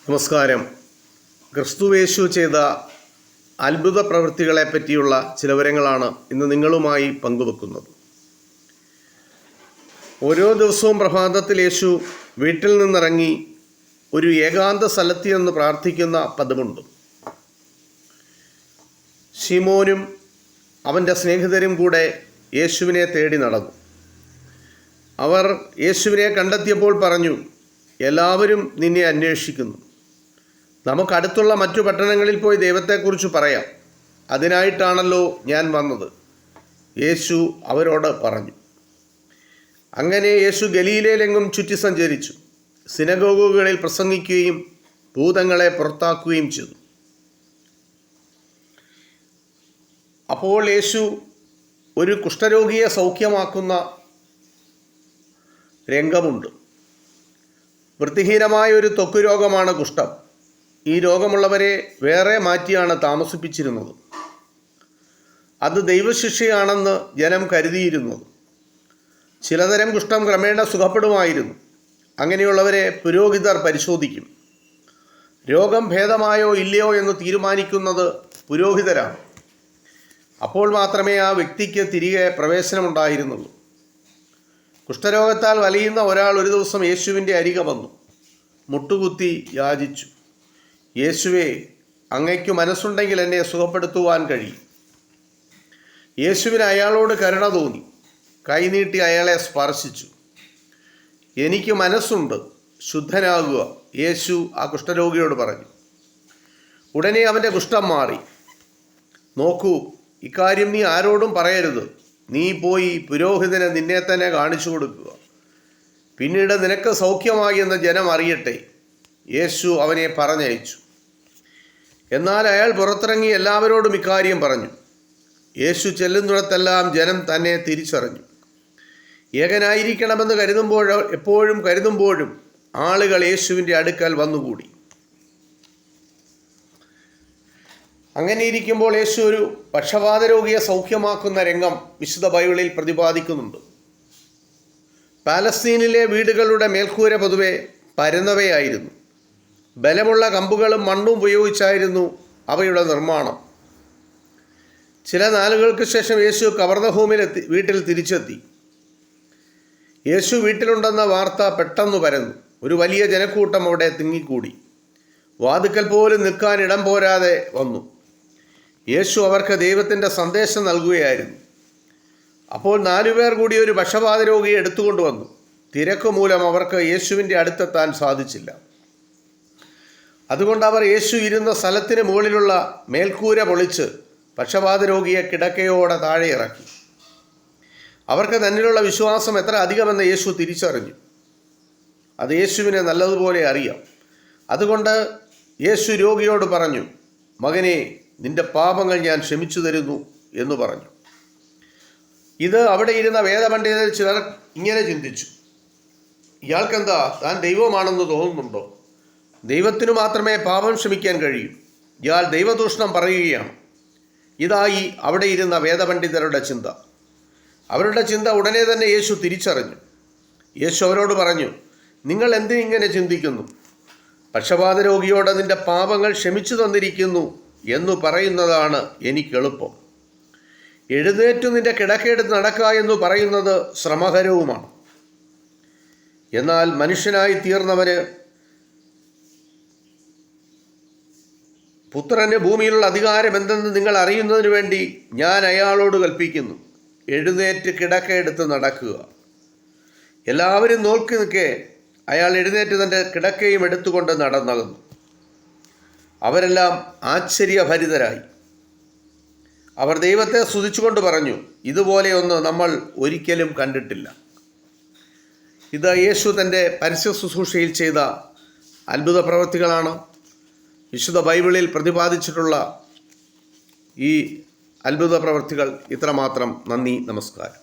നമസ്കാരം. ക്രിസ്തുവേശു ചെയ്ത അത്ഭുത പ്രവൃത്തികളെ പറ്റിയുള്ള ചില വിവരങ്ങളാണ് ഇന്ന് നിങ്ങളുമായി പങ്കുവെക്കുന്നത്. ഓരോ ദിവസവും പ്രഭാതത്തിൽ യേശു വീട്ടിൽ നിന്നിറങ്ങി ഒരു ഏകാന്ത സ്ഥലത്ത് നിന്ന് പ്രാർത്ഥിക്കുന്ന പതിവുണ്ട്. ശിമോനും അവൻ്റെ സ്നേഹിതരും കൂടെ യേശുവിനെ തേടി നടന്നു. അവർ യേശുവിനെ കണ്ടെത്തിയപ്പോൾ പറഞ്ഞു, എല്ലാവരും നിന്നെ അന്വേഷിക്കുന്നു. നമുക്കടുത്തുള്ള മറ്റു പട്ടണങ്ങളിൽ പോയി ദൈവത്തെക്കുറിച്ച് പറയാം, അതിനായിട്ടാണല്ലോ ഞാൻ വന്നത്. യേശു അവരോട് പറഞ്ഞു. അങ്ങനെ യേശു ഗലീലയിലെങ്ങും ചുറ്റി സഞ്ചരിച്ചു, സിനഗോഗുകളിൽ പ്രസംഗിക്കുകയും ഭൂതങ്ങളെ പുറത്താക്കുകയും ചെയ്തു. അപ്പോൾ യേശു ഒരു കുഷ്ഠരോഗിയെ സൗഖ്യമാക്കുന്ന രംഗമുണ്ട്. വൃത്തിഹീനമായ ഒരു ത്വക്ക് രോഗമാണ് കുഷ്ഠം. ഈ രോഗമുള്ളവരെ വേറെ മാറ്റിയാണ് താമസിപ്പിച്ചിരുന്നത്. അത് ദൈവശിക്ഷയാണെന്ന് ജനം കരുതിയിരുന്നു. ചിലതരം കുഷ്ഠം ക്രമേണ സുഖപ്പെടുമായിരുന്നു. അങ്ങനെയുള്ളവരെ പുരോഹിതർ പരിശോധിക്കും. രോഗം ഭേദമായോ ഇല്ലയോ എന്ന് തീരുമാനിക്കുന്നത് പുരോഹിതരാണ്. അപ്പോൾ മാത്രമേ ആ വ്യക്തിക്ക് തിരികെ പ്രവേശനമുണ്ടായിരുന്നുള്ളൂ. കുഷ്ഠരോഗത്താൽ വലയുന്ന ഒരാൾ ഒരു ദിവസം യേശുവിൻ്റെ അരികെ വന്നു മുട്ടുകുത്തി യാചിച്ചു, യേശുവേ, അങ്ങയ്ക്ക് മനസ്സുണ്ടെങ്കിൽ എന്നെ സുഖപ്പെടുത്തുവാൻ കഴിയും. യേശുവിന് അയാളോട് കരുണ തോന്നി. കൈനീട്ടി അയാളെ സ്പർശിച്ചു. എനിക്ക് മനസ്സുണ്ട്, ശുദ്ധനാകുക, യേശു ആ കുഷ്ഠരോഗിയോട് പറഞ്ഞു. ഉടനെ അവൻ്റെ കുഷ്ഠം മാറി. നോക്കൂ, ഇക്കാര്യം നീ ആരോടും പറയരുത്. നീ പോയി പുരോഹിതനെ നിന്നെ തന്നെ കാണിച്ചു കൊടുക്കുക. പിന്നീട് നിനക്ക് സൗഖ്യമായി എന്ന് ജനം അറിയട്ടെ. യേശു അവനെ പറഞ്ഞയച്ചു. എന്നാൽ അയാൾ പുറത്തിറങ്ങി എല്ലാവരോടും ഇക്കാര്യം പറഞ്ഞു. യേശു ചെല്ലുന്നിടത്തെല്ലാം ജനം തന്നെ തിരിച്ചറിഞ്ഞു. ഏകനായിരിക്കണമെന്ന് എപ്പോഴും കരുതുമ്പോഴും ആളുകൾ യേശുവിൻ്റെ അടുക്കൽ വന്നുകൂടി. അങ്ങനെ ഇരിക്കുമ്പോൾ യേശു ഒരു പക്ഷപാത രോഗിയെ സൗഖ്യമാക്കുന്ന രംഗം വിശുദ്ധ ബൈബിളിൽ പ്രതിപാദിക്കുന്നുണ്ട്. പാലസ്തീനിലെ വീടുകളുടെ മേൽക്കൂര പൊതുവെ പരന്നവയായിരുന്നു. ബലമുള്ള കമ്പുകളും മണ്ണും ഉപയോഗിച്ചായിരുന്നു അവയുടെ നിർമ്മാണം. ചില നാളുകൾക്ക് ശേഷം യേശു കവർന്നഹൂമിൽ വീട്ടിൽ തിരിച്ചെത്തി. യേശു വീട്ടിലുണ്ടെന്ന വാർത്ത പെട്ടെന്ന് പരന്നു. ഒരു വലിയ ജനക്കൂട്ടം അവിടെ തിങ്ങിക്കൂടി. വാതിക്കൽ പോലും നിൽക്കാൻ ഇടം പോരാതെ വന്നു. യേശു അവർക്ക് ദൈവത്തിൻ്റെ സന്ദേശം നൽകുകയായിരുന്നു. അപ്പോൾ 4 പേർ കൂടി ഒരു പക്ഷപാത രോഗിയെ എടുത്തുകൊണ്ടുവന്നു. തിരക്ക് മൂലം അവർക്ക് യേശുവിൻ്റെ അടുത്തെത്താൻ സാധിച്ചില്ല. അതുകൊണ്ട് അവർ യേശു ഇരുന്ന സ്ഥലത്തിന് മുകളിലുള്ള മേൽക്കൂര പൊളിച്ച് പക്ഷപാത രോഗിയെ കിടക്കയോടെ താഴെ ഇറക്കി. അവർക്ക് തന്നിലുള്ള വിശ്വാസം എത്ര അധികമെന്ന് യേശു തിരിച്ചറിഞ്ഞു. അത് യേശുവിനെ നല്ലതുപോലെ അറിയാം. അതുകൊണ്ട് യേശു രോഗിയോട് പറഞ്ഞു, മകനെ, നിന്റെ പാപങ്ങൾ ഞാൻ ക്ഷമിച്ചു തരുന്നു എന്ന് പറഞ്ഞു. ഇത് അവിടെ ഇരുന്ന വേദപണ്ഡിതരിൽ ചിലർ ഇങ്ങനെ ചിന്തിച്ചു, ഇയാൾക്കെന്താ, താൻ ദൈവമാണെന്ന് തോന്നുന്നുണ്ടോ? ദൈവത്തിനു മാത്രമേ പാപം ക്ഷമിക്കാൻ കഴിയൂ. ഇയാൾ ദൈവദൂഷണം പറയുകയാണ്. ഇതായി അവിടെ ഇരുന്ന വേദപണ്ഡിതരുടെ ചിന്ത. അവരുടെ ചിന്ത ഉടനെ തന്നെ യേശു തിരിച്ചറിഞ്ഞു. യേശു അവരോട് പറഞ്ഞു, നിങ്ങൾ എന്തിനിങ്ങനെ ചിന്തിക്കുന്നു? പക്ഷപാത രോഗിയോട് നിന്റെ പാപങ്ങൾ ക്ഷമിച്ചു തന്നിരിക്കുന്നു എന്ന് പറയുന്നതാണ് എനിക്ക് എളുപ്പം. എഴുന്നേറ്റു നിന്റെ കിടക്കയെടുത്ത് നടക്കുക എന്ന് പറയുന്നത് ശ്രമകരവുമാണ്. എന്നാൽ മനുഷ്യനായി തീർന്നവന് പുത്രന് ഭൂമിയിലുള്ള അധികാരം എന്തെന്ന് നിങ്ങൾ അറിയുന്നതിന് വേണ്ടി ഞാൻ അയാളോട് കൽപ്പിക്കുന്നു, എഴുന്നേറ്റ് കിടക്കയെടുത്ത് നടക്കുക. എല്ലാവരും നോക്കി നിൽക്കെ അയാൾ എഴുന്നേറ്റ് തൻ്റെ കിടക്കയും എടുത്തുകൊണ്ട് നടന്നകന്നു. അവരെല്ലാം ആശ്ചര്യഭരിതരായി. അവർ ദൈവത്തെ സ്തുതിച്ചുകൊണ്ട് പറഞ്ഞു, ഇതുപോലെയൊന്ന് നമ്മൾ ഒരിക്കലും കണ്ടിട്ടില്ല. ഇത് യേശു തൻ്റെ പരസ്യ ശുശ്രൂഷയിൽ ചെയ്ത അത്ഭുത പ്രവൃത്തികളാണ്. വിശുദ്ധ ബൈബിളിൽ പ്രതിപാദിച്ചിട്ടുള്ള ഈ അത്ഭുത പ്രവൃത്തികൾ ഇത്രമാത്രം. നന്ദി, നമസ്കാരം.